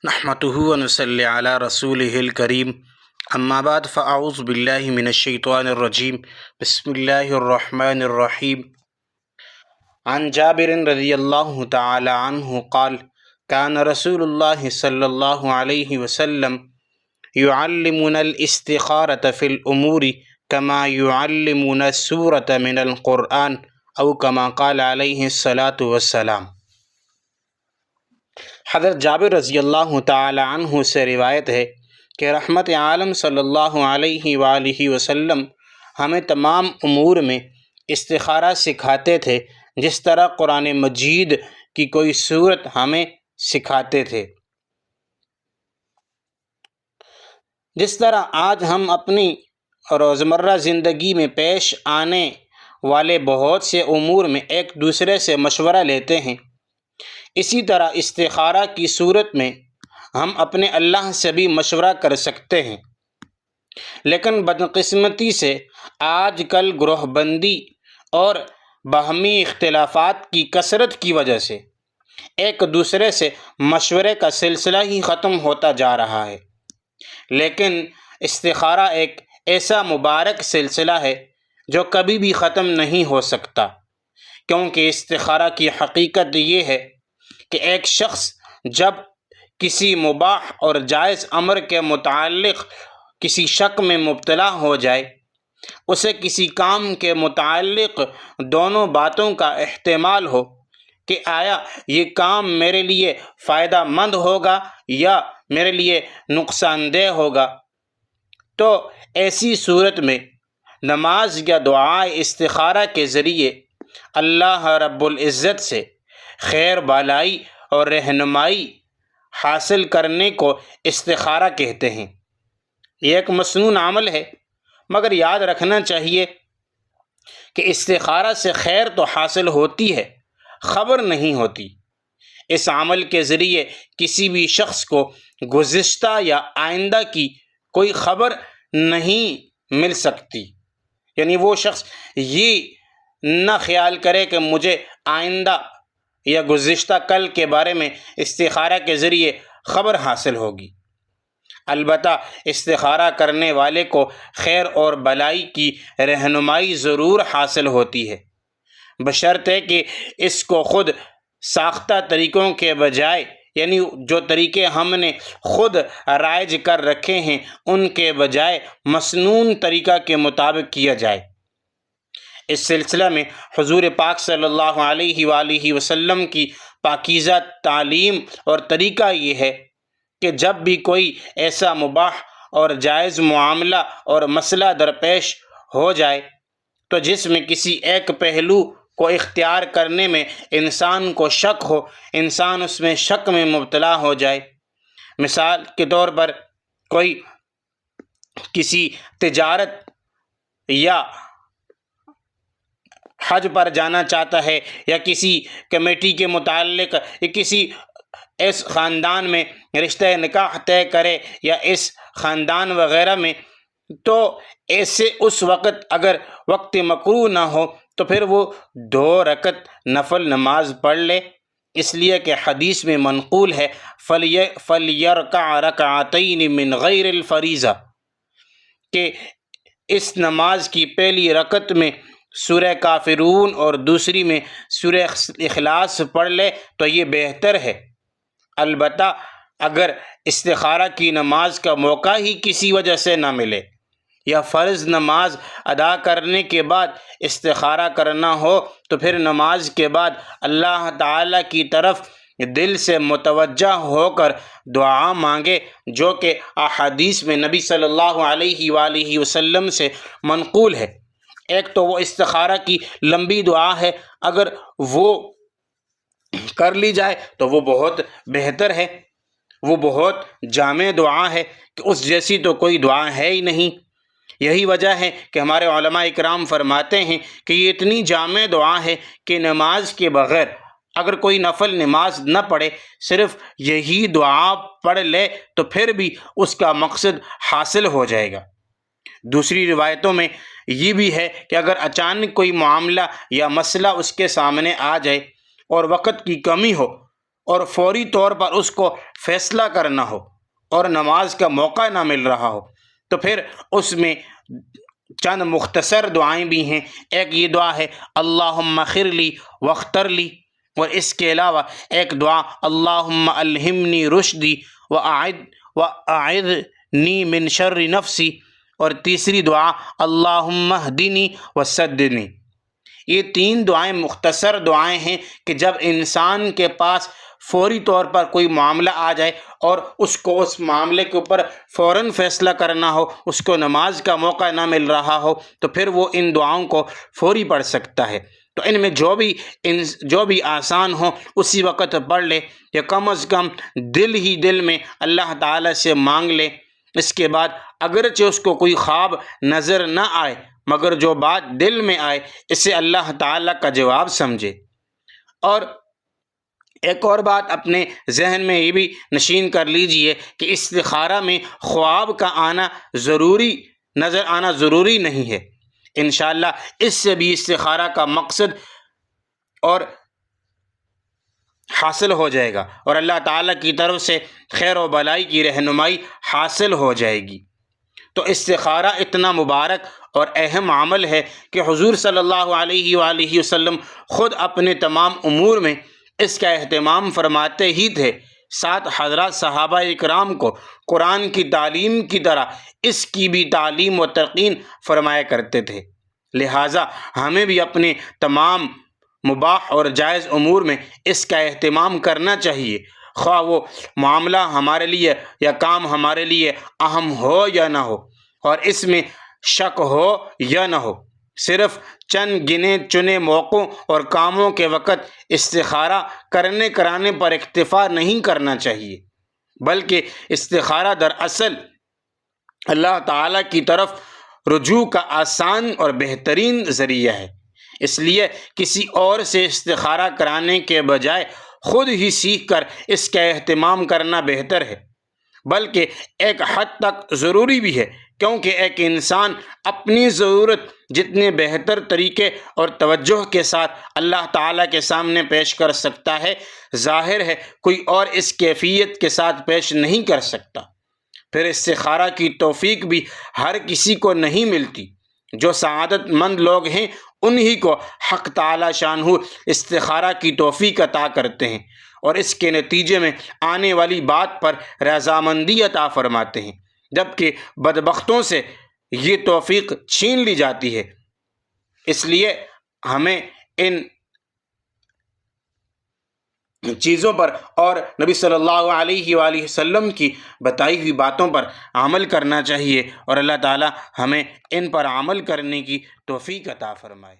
نحمده ونصلي على رسوله الكريم اما بعد فاعوذ بالله من الشيطان الرجيم بسم الله الرحمن الرحيم عن جابر رضي الله تعالى عنه قال كان رسول الله صلى الله عليه وسلم يعلمنا الاستخارة في الأمور كما يعلمنا السورة من القرآن او كما قال عليه الصلاة والسلام۔ حضرت جابر رضی اللہ تعالی عنہ سے روایت ہے کہ رحمت عالم صلی اللہ علیہ وآلہ وسلم ہمیں تمام امور میں استخارہ سکھاتے تھے، جس طرح قرآن مجید کی کوئی صورت ہمیں سکھاتے تھے۔ جس طرح آج ہم اپنی روزمرہ زندگی میں پیش آنے والے بہت سے امور میں ایک دوسرے سے مشورہ لیتے ہیں، اسی طرح استخارہ کی صورت میں ہم اپنے اللہ سے بھی مشورہ کر سکتے ہیں۔ لیکن بدقسمتی سے آج کل گروہ بندی اور باہمی اختلافات کی کثرت کی وجہ سے ایک دوسرے سے مشورے کا سلسلہ ہی ختم ہوتا جا رہا ہے۔ لیکن استخارہ ایک ایسا مبارک سلسلہ ہے جو کبھی بھی ختم نہیں ہو سکتا، کیونکہ استخارہ کی حقیقت یہ ہے کہ ایک شخص جب کسی مباح اور جائز امر کے متعلق کسی شک میں مبتلا ہو جائے، اسے کسی کام کے متعلق دونوں باتوں کا احتمال ہو کہ آیا یہ کام میرے لیے فائدہ مند ہوگا یا میرے لیے نقصان دہ ہوگا، تو ایسی صورت میں نماز یا دعائے استخارہ کے ذریعے اللہ رب العزت سے خیر بالائی اور رہنمائی حاصل کرنے کو استخارہ کہتے ہیں۔ یہ ایک مسنون عمل ہے، مگر یاد رکھنا چاہیے کہ استخارہ سے خیر تو حاصل ہوتی ہے، خبر نہیں ہوتی۔ اس عمل کے ذریعے کسی بھی شخص کو گزشتہ یا آئندہ کی کوئی خبر نہیں مل سکتی، یعنی وہ شخص یہ نہ خیال کرے کہ مجھے آئندہ یا گزشتہ کل کے بارے میں استخارہ کے ذریعے خبر حاصل ہوگی۔ البتہ استخارہ کرنے والے کو خیر اور بلائی کی رہنمائی ضرور حاصل ہوتی ہے، بشرطے کہ اس کو خود ساختہ طریقوں کے بجائے، یعنی جو طریقے ہم نے خود رائج کر رکھے ہیں ان کے بجائے مسنون طریقہ کے مطابق کیا جائے۔ اس سلسلہ میں حضور پاک صلی اللہ علیہ وآلہ وسلم کی پاکیزہ تعلیم اور طریقہ یہ ہے کہ جب بھی کوئی ایسا مباح اور جائز معاملہ اور مسئلہ درپیش ہو جائے تو جس میں کسی ایک پہلو کو اختیار کرنے میں انسان کو شک ہو، انسان اس میں شک میں مبتلا ہو جائے۔ مثال کے طور پر کوئی کسی تجارت یا حج پر جانا چاہتا ہے، یا کسی کمیٹی کے متعلق، یا کسی اس خاندان میں رشتہ نکاح طے کرے یا اس خاندان وغیرہ میں، تو ایسے اس وقت اگر وقت مکروہ نہ ہو تو پھر وہ 2 رکعت نفل نماز پڑھ لے، اس لیے کہ حدیث میں منقول ہے فَلْيَرْكَعْ رَكْعَتَيْنِ مِنْ غَيْرِ الْفَرِيضَةِ، کہ اس نماز کی پہلی رکعت میں سورہ کافرون اور دوسری میں سورہ اخلاص پڑھ لے تو یہ بہتر ہے۔ البتہ اگر استخارہ کی نماز کا موقع ہی کسی وجہ سے نہ ملے یا فرض نماز ادا کرنے کے بعد استخارہ کرنا ہو تو پھر نماز کے بعد اللہ تعالیٰ کی طرف دل سے متوجہ ہو کر دعا مانگے، جو کہ احادیث میں نبی صلی اللہ علیہ وآلہ وسلم سے منقول ہے۔ ایک تو وہ استخارہ کی لمبی دعا ہے، اگر وہ کر لی جائے تو وہ بہت بہتر ہے، وہ بہت جامع دعا ہے کہ اس جیسی تو کوئی دعا ہے ہی نہیں۔ یہی وجہ ہے کہ ہمارے علماء اکرام فرماتے ہیں کہ یہ اتنی جامع دعا ہے کہ نماز کے بغیر اگر کوئی نفل نماز نہ پڑھے، صرف یہی دعا پڑھ لے تو پھر بھی اس کا مقصد حاصل ہو جائے گا۔ دوسری روایتوں میں یہ بھی ہے کہ اگر اچانک کوئی معاملہ یا مسئلہ اس کے سامنے آ جائے اور وقت کی کمی ہو اور فوری طور پر اس کو فیصلہ کرنا ہو اور نماز کا موقع نہ مل رہا ہو تو پھر اس میں چند مختصر دعائیں بھی ہیں۔ ایک یہ دعا ہے اللہم اغفر لی واختر لی، اور اس کے علاوہ ایک دعا اللہم الہمنی رشدی واعذنی من شر نفسی، اور تیسری دعا اللہم اہدنی وسددنی۔ یہ تین دعائیں مختصر دعائیں ہیں کہ جب انسان کے پاس فوری طور پر کوئی معاملہ آ جائے اور اس کو اس معاملے کے اوپر فوراً فیصلہ کرنا ہو، اس کو نماز کا موقع نہ مل رہا ہو، تو پھر وہ ان دعاؤں کو فوری پڑھ سکتا ہے۔ تو ان میں جو بھی آسان ہو اسی وقت پڑھ لے، یا کم از کم دل ہی دل میں اللہ تعالیٰ سے مانگ لے۔ اس کے بعد اگرچہ اس کو کوئی خواب نظر نہ آئے، مگر جو بات دل میں آئے اسے اللہ تعالیٰ کا جواب سمجھے۔ اور ایک اور بات اپنے ذہن میں یہ بھی نشین کر لیجئے کہ استخارہ میں خواب کا نظر آنا ضروری نہیں ہے۔ انشاءاللہ اس سے بھی استخارہ کا مقصد اور حاصل ہو جائے گا، اور اللہ تعالیٰ کی طرف سے خیر و بلائی کی رہنمائی حاصل ہو جائے گی۔ تو استخارہ اتنا مبارک اور اہم عمل ہے کہ حضور صلی اللہ علیہ وآلہ وسلم خود اپنے تمام امور میں اس کا اہتمام فرماتے ہی تھے، ساتھ حضرات صحابہ اکرام کو قرآن کی تعلیم کی طرح اس کی بھی تعلیم و تلقین فرمایا کرتے تھے۔ لہٰذا ہمیں بھی اپنے تمام مباح اور جائز امور میں اس کا اہتمام کرنا چاہیے، خواہ وہ معاملہ ہمارے لیے یا کام ہمارے لیے اہم ہو یا نہ ہو، اور اس میں شک ہو یا نہ ہو۔ صرف چند گنے چنے موقعوں اور کاموں کے وقت استخارہ کرانے پر اکتفا نہیں کرنا چاہیے، بلکہ استخارہ دراصل اللہ تعالیٰ کی طرف رجوع کا آسان اور بہترین ذریعہ ہے۔ اس لیے کسی اور سے استخارہ کرانے کے بجائے خود ہی سیکھ کر اس کا اہتمام کرنا بہتر ہے، بلکہ ایک حد تک ضروری بھی ہے، کیونکہ ایک انسان اپنی ضرورت جتنے بہتر طریقے اور توجہ کے ساتھ اللہ تعالیٰ کے سامنے پیش کر سکتا ہے، ظاہر ہے کوئی اور اس کیفیت کے ساتھ پیش نہیں کر سکتا۔ پھر استخارہ کی توفیق بھی ہر کسی کو نہیں ملتی۔ جو سعادت مند لوگ ہیں انہی کو حق تعالی شانہ استخارہ کی توفیق عطا کرتے ہیں، اور اس کے نتیجے میں آنے والی بات پر رضامندی عطا فرماتے ہیں، جبکہ بدبختوں سے یہ توفیق چھین لی جاتی ہے۔ اس لیے ہمیں ان چیزوں پر اور نبی صلی اللہ علیہ وآلہ وسلم کی بتائی ہوئی باتوں پر عمل کرنا چاہیے، اور اللہ تعالی ہمیں ان پر عمل کرنے کی توفیق عطا فرمائے۔